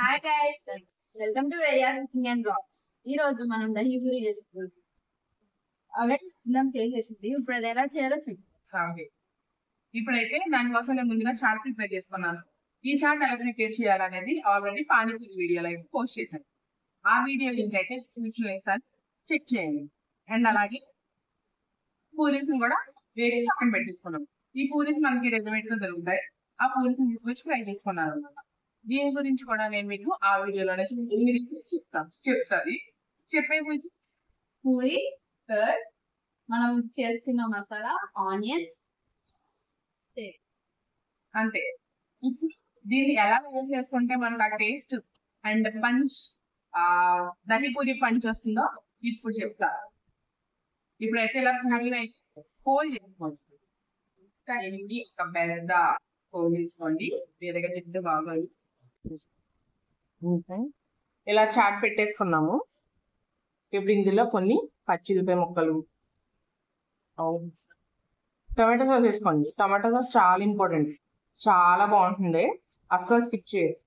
Hi guys, welcome to AR cooking and blogs. ఈ రోజు మనం దహీ పూరి చేసుకుంటాం. ఆల్రెడీ సిద్ధం చేసేసింది. ఇప్పుడు అది ఎలా చేయాలో చూద్దాం. ఇప్పుడైతే దానికోసం నేను ముందుగా చాట్ ప్రిపేర్ చేసుకున్నాను. ఈ చాట్ ఎలా ప్రిపేర్ చేయాలనేది ఆల్రెడీ పానీపూరి వీడియోలో పోస్ట్ చేశాను. ఆ వీడియో లింక్ అయితే డిస్క్రిప్షన్ వేస్తాను, చెక్ చేయండి. అండ్ అలాగే పూరీస్ కూడా వేరే పక్కన పెట్టేసుకున్నాం. ఈ పూరీస్ మనకి రెడీమేడ్ గా దొరుకుతాయి. ఆ పూరీస్ తీసుకొచ్చి ఫ్రై చేసుకున్నాను అనమాట. దీని గురించి కూడా నేను మీకు ఆ వీడియోలోనే చెప్తాది చెప్పే గురించి. పూరీస్, కర్డ్, మనం చేసుకున్న మసాలా, ఆనియన్, అంతే. ఇప్పుడు దీన్ని ఎలా యూజ్ చేసుకుంటే మనకు ఆ taste and punch, dahi puri punch వస్తుందో ఇప్పుడు చెప్తా. ఇప్పుడైతే ఇలా హోల్ చేసుకోండి. ఒక పెద్ద హోల్ తీసుకోండి. వేరేగా తింటే బాగోదు. ఇలా చాట్ పెట్టేసుకున్నాము. ఇప్పుడు ఇందులో కొన్ని పచ్చిమిరపకాయ ముక్కలు, టొమాటో సాస్ వేసుకోండి. టొమాటో సాస్ చాలా ఇంపార్టెంట్, చాలా బాగుంటుంది, అస్సలు స్కిప్ చేయరు.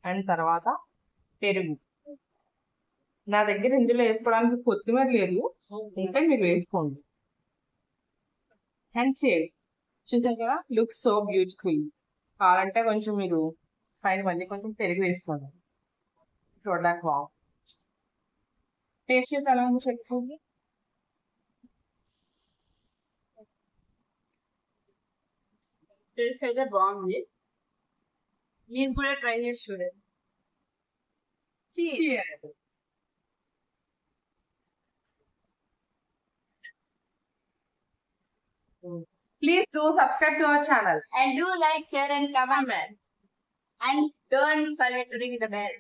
అండ్ తర్వాత పెరుగు. నా దగ్గర ఇందులో వేసుకోవడానికి కొత్తిమీర లేదు, ఇంకా మీరు వేసుకోండి. అండ్ సేవ్ చూసారు కదా, లుక్ సో బ్యూటిఫుల్. కావాలంటే కొంచెం మీరు పైన మళ్ళీ కొంచెం పెరుగు వేసుకోండి, చూడడానికి బాగుంది. టేస్ట్ చేసి ఎలా ఉందో చెప్పుకోండి. టేస్ట్ అయితే బాగుంది. మీరు కూడా ట్రై చేసి చూడండి. Cheers. Please do subscribe to our channel And do like, share and comment. And don't forget to ring the bell.